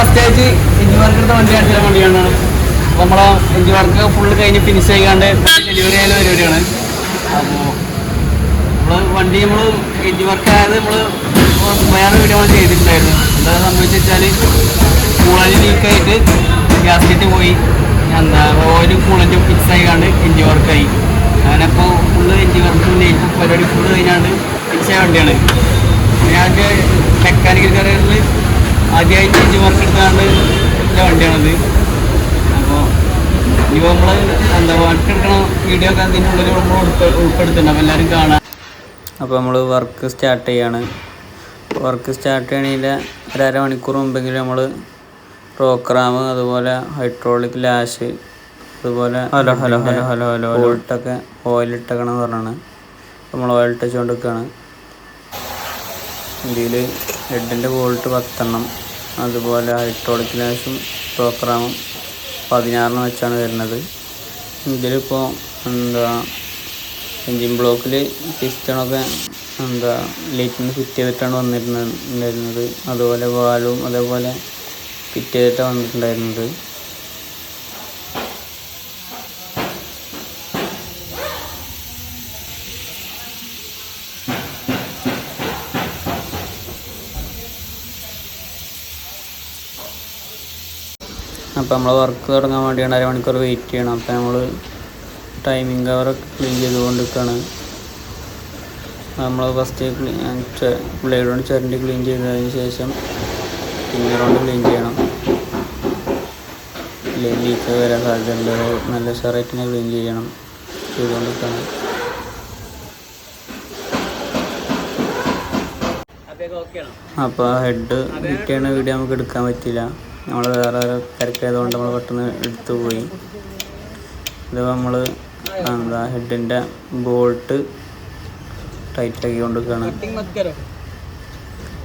First ആയിട്ട് engine work എടുത്ത വണ്ടിയാണ്. അപ്പോൾ നമ്മളെ എഞ്ചിൻ വർക്ക് ഫുള്ള് കഴിഞ്ഞ് ഫിനിഷ് ചെയ്യാണ്ട് ഡെലിവറി ആയാലും പരിപാടിയാണ്. അപ്പോൾ വണ്ടി നമ്മൾ എഞ്ചിൻ വർക്ക് ആയത് നമ്മൾ വേറെ വീഡിയോ നമ്മൾ ചെയ്തിട്ടുണ്ടായിരുന്നു. എന്താ സംഭവിച്ചു വെച്ചാൽ കൂളൻ്റ് ലീക്കായിട്ട് ഗ്യാസ്കറ്റ് പോയി, എന്താ ഓയിൽ കൂളൻ്റ് ഫിക്സ് ആയിക്കാണ്ട് എഞ്ചിൻ വർക്കായി. അങ്ങനെ ഇപ്പോൾ ഫുള്ള് എഞ്ചിൻ വർക്ക് നെയ്റ്റ് പരിപാടി ഫുള്ള് കഴിഞ്ഞാണ്ട് ഫിക്സ് ആയ വണ്ടിയാണ്. ഞാൻ മെക്കാനിക്കൽ കറികളിൽ ആദ്യമായിട്ട് എഞ്ചിൻ വർക്ക് എടുക്കാണ്ട് വണ്ടിയാണത്. അപ്പോൾ ഇപ്പോൾ നമ്മൾ എന്താ വർക്ക് എടുക്കണ വീഡിയോ ഒക്കെ അതിൻ്റെ ഉള്ളിൽ നമ്മൾ ഉൾപ്പെടുത്തുന്നുണ്ട്. അപ്പോൾ എല്ലാവരും കാണാം. അപ്പോൾ നമ്മൾ വർക്ക് സ്റ്റാർട്ട് ചെയ്യാണ്. വർക്ക് സ്റ്റാർട്ട് ചെയ്യണമെങ്കിൽ ഒരു അരമണിക്കൂർ മുമ്പെങ്കിലും നമ്മൾ റോക്ക് റാം, അതുപോലെ ഹൈഡ്രോളിക് ലാഷ്, അതുപോലെ ഓയിലിട്ടൊക്കെ ഓയിലിട്ടേക്കണം എന്ന് പറഞ്ഞാണ്. നമ്മൾ ഓയിൽ ഇട്ട് വെച്ചുകൊണ്ടിരിക്കുകയാണ്. ഇതിൽ ഹെഡിൻ്റെ ബോൾട്ട് 10 അതുപോലെ ഹൈഡ്രോളിക് ലാഷും റോക്ക് റാമും 16 വെച്ചാണ് വരുന്നത്. ഇതിലിപ്പോൾ എന്താ എൻജിൻ ബ്ലോക്കിൽ പിസ്റ്റണൊക്കെ എന്താ ലൈറ്റിന് ഫിറ്റ് ചെയ്തിട്ടാണ് വന്നിട്ടുണ്ടായിരുന്നത്. അതുപോലെ വാൽവും അതേപോലെ ഫിറ്റ് ചെയ്തിട്ടാണ് വന്നിട്ടുണ്ടായിരുന്നത്. അപ്പോൾ നമ്മൾ വർക്ക് തുടങ്ങാൻ വേണ്ടിയാണ് അരമണിക്കൂർ വെയിറ്റ് ചെയ്യണം. അപ്പോൾ നമ്മൾ ടൈമിംഗ് കവറൊക്കെ ക്ലീൻ ചെയ്തുകൊണ്ടിരിക്കുകയാണ്. നമ്മൾ ഫസ്റ്റ് ബ്ലേഡ് കൊണ്ട് ചരണ്ടി ക്ലീൻ ചെയ്തതിന് ശേഷം ഫിംഗർ കൊണ്ട് ക്ലീൻ ചെയ്യണം. ലീക്ക് വരാൻ സാധ്യതയുണ്ട്. നല്ല ഷെറൈറ്റിനെ ക്ലീൻ ചെയ്തുകൊണ്ടിരിക്കുകയാണ്. അപ്പോൾ ഹെഡ് ഫിറ്റ് ചെയ്യുന്ന വീഡിയോ നമുക്ക് എടുക്കാൻ പറ്റില്ല. നമ്മൾ വേറെ തിരക്കായതുകൊണ്ട് നമ്മൾ പെട്ടെന്ന് എടുത്തു പോയി. ഇത് നമ്മൾ എന്താ ഹെഡിൻ്റെ ബോൾട്ട് ടൈറ്റ് ആക്കിക്കൊണ്ടിരിക്കുകയാണ്.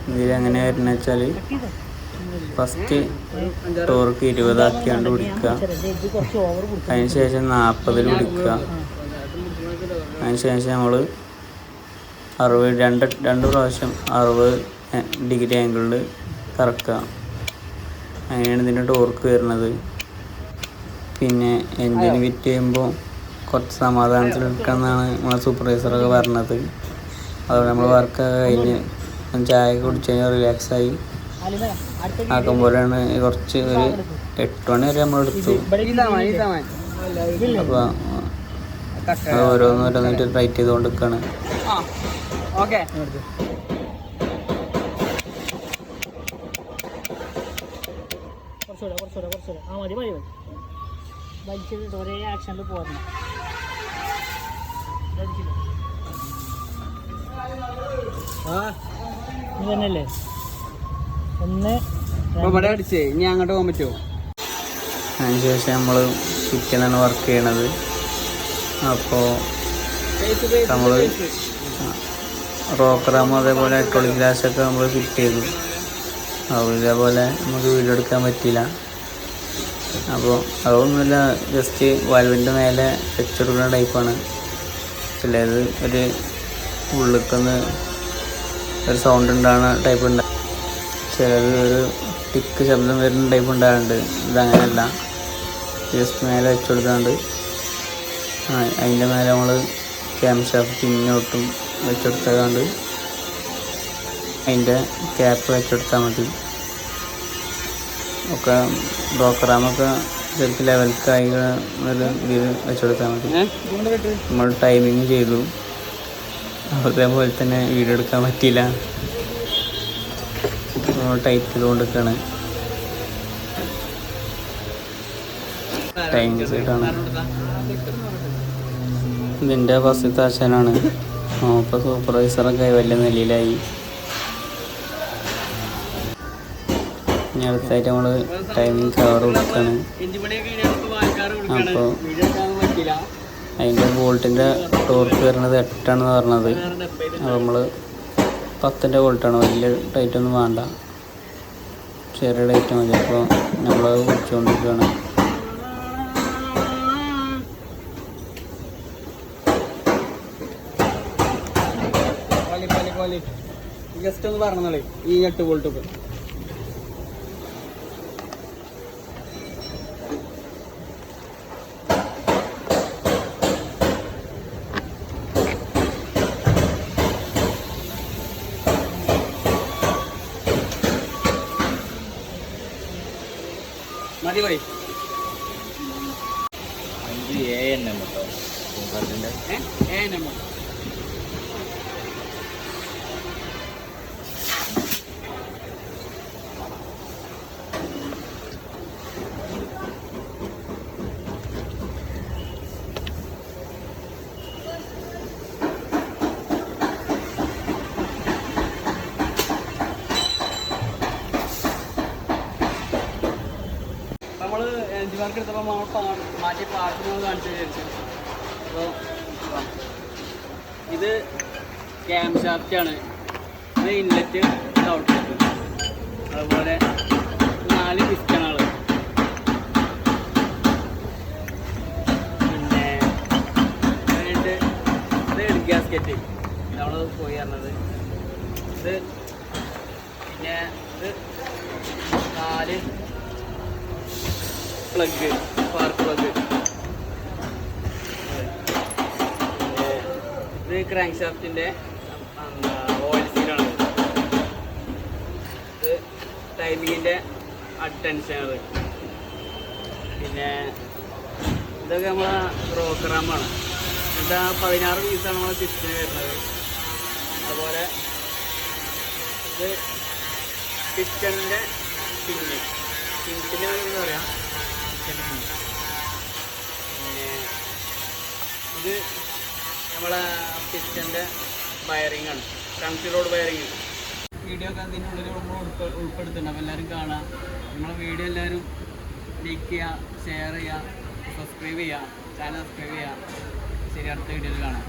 ഇതിലെങ്ങനെ വരുന്നത് വെച്ചാൽ ഫസ്റ്റ് ടോർക്ക് 20 ആക്കിയാണ്ട് പിടിക്കുക, അതിന് ശേഷം 40 പിടിക്കുക, അതിന് ശേഷം നമ്മൾ 60 രണ്ട് പ്രാവശ്യം 60 ഡിഗ്രി ആംഗിളിൽ കറക്കുക. അങ്ങനെയാണ് ഇതിൻ്റെ ടോർക്ക് വരുന്നത്. പിന്നെ എൻജിൻ ഫിറ്റ് ചെയ്യുമ്പോൾ കുറച്ച് സമാധാനത്തിൽ എടുക്കാമെന്നാണ് നമ്മളെ സൂപ്പർവൈസറൊക്കെ പറഞ്ഞത്. അതുകൊണ്ട് നമ്മൾ വർക്കൊക്കെ കഴിഞ്ഞ് ചായ കുടിച്ച് കഴിഞ്ഞാൽ റിലാക്സായി ആക്കുമ്പോഴാണ് കുറച്ച് ഒരു 8 മണി വരെ നമ്മൾ എടുത്തു. അപ്പോൾ അത് ഓരോന്നോരോന്നായിട്ട് ടൈറ്റ് ചെയ്തുകൊണ്ട് നിൽക്കുകയാണ്. ഒരേ ആക്ഷനിൽ പോകണം. ഇതന്നെയല്ലേ ഇവിടെ അടിച്ചേ ഇനി അങ്ങോട്ട് പോകാൻ പറ്റുമോ? അതിന് ശേഷം നമ്മൾ കിച്ചണാണ് വർക്ക് ചെയ്യണത്. അപ്പോൾ നമ്മൾ റോക്ക് റാം അതേപോലെ ഹൈഡ്രോളിക് ഗ്ലാസൊക്കെ നമ്മൾ ഫിറ്റ് ചെയ്തു. അപ്പോൾ ഇതേപോലെ നമുക്ക് വീഡിയോ എടുക്കാൻ പറ്റിയില്ല. അപ്പോൾ അതൊന്നുമില്ല, ജസ്റ്റ് വാൽവിൻ്റെ മേലെ വെച്ചെടുക്കുന്ന ടൈപ്പാണ്. ചിലത് ഒരു ഉള്ളിക്കൊന്ന് ഒരു സൗണ്ട് ഉണ്ടാകുന്ന ടൈപ്പ് ഉണ്ട്, ചിലത് ഒരു ടിക്ക് ശബ്ദം വരുന്ന ടൈപ്പ് ഉണ്ടാകുന്നുണ്ട്. ഇതങ്ങനെയല്ല, ജസ്റ്റ് മേലെ വെച്ചെടുക്കാണ്ട് അതിൻ്റെ മേലെ നമ്മൾ ക്യാം ഷാഫ്റ്റ് പിന്നോട്ടും വെച്ചെടുത്താണ്ട് അതിൻ്റെ ക്യാപ്പ് വെച്ചെടുത്താൽ മതി. ഒക്കെ ബ്രോക്കറാമൊക്കെ ശരിക്കും ലെവൽക്കായി ഇതിൽ വെച്ചെടുത്താൽ മതി. നമ്മൾ ടൈമിങ് ചെയ്തു, അതേപോലെ തന്നെ വീഡിയോ എടുക്കാൻ പറ്റിയില്ല. നമ്മൾ ടൈറ്റ് ചെയ്തുകൊണ്ടിരിക്കുകയാണ്. ടൈമിങ് സൈഡാണ് ഇതിൻ്റെ ഫസ്റ്റത്തെ ആശാനാണ്. ഇപ്പോൾ സൂപ്പർവൈസറൊക്കെ വലിയ നിലയിലായി. ഇനി അടുത്തായിട്ട് നമ്മൾ ടൈമിങ് കവർ കൊടുക്കുകയാണ്. അപ്പോൾ അതിൻ്റെ ബോൾട്ടിൻ്റെ ടോർക്ക് വരുന്നത് 8 പറഞ്ഞത്. അപ്പോൾ നമ്മൾ 10 ബോൾട്ടാണ്, വലിയ ടൈറ്റൊന്നും വേണ്ട, ചെറിയ ടൈറ്റ് മതി. അപ്പോൾ നമ്മളത് കുടിച്ചുകൊണ്ടിരിക്കുകയാണ്. ജസ്റ്റ് ഒന്ന് പറഞ്ഞോളേ ഈ 8 ബോൾട്ട്. മതി പോയി 5 ANM കേട്ടോ ANM. നമ്മൾ എൻജിൻ വർക്ക് എടുത്തപ്പോൾ നമ്മൾ മാറ്റി പാർട്ടിങ്ങൾ കാണിച്ചു വിചാരിച്ചു. അപ്പോൾ ഇത് ക്യാം ഷാഫ്റ്റാണ്, ഇത് ഇൻലെറ്റ്, ഇത് ഔട്ട്ലെറ്റ്. അതുപോലെ 4 പിസ്റ്റണുകൾ, പിന്നെ ഇത് ഹെഡ് ഗ്യാസ്കറ്റ്, നമ്മൾ പോയി പറഞ്ഞത് ഇത്. പിന്നെ ഇത് 4 പ്ലഗ്, സ്പാർക്ക് പ്ലഗ്. ഇത് ക്രാങ്ക് ഷാഫ്റ്റിൻ്റെ ഓയിൽ സീലാണ്. ഇത് ടൈമിങ്ങിൻ്റെ അറ്റൻഷനർ. പിന്നെ ഇതൊക്കെ നമ്മളെ ബ്രോക്കറാമാണ്. എന്താ 16 പീസാണ് നമ്മളെ സിസ്റ്റം വരുന്നത്. അതുപോലെ ഇത് പിസ്റ്റണിൻ്റെ പിന്നിൻ്റെ എന്താ പറയുക, പിന്നെ ഇത് നമ്മളെ പിസ്റ്റൻ്റെ വയറിംഗ് ആണ്, കണക്ട് റോഡ് വയറിംഗ്. വീഡിയോ ഒക്കെ അതിൻ്റെ ഉള്ളിൽ നമ്മൾ ഉൾപ്പെടുത്തുന്നുണ്ട്. അപ്പോൾ എല്ലാവരും കാണാം. നമ്മളെ വീഡിയോ എല്ലാവരും ലൈക്ക് ചെയ്യുക, ഷെയർ ചെയ്യുക, സബ്സ്ക്രൈബ് ചെയ്യുക, ചാനൽ സബ്സ്ക്രൈബ് ചെയ്യുക. ശരി, അടുത്ത വീഡിയോയിൽ കാണാം.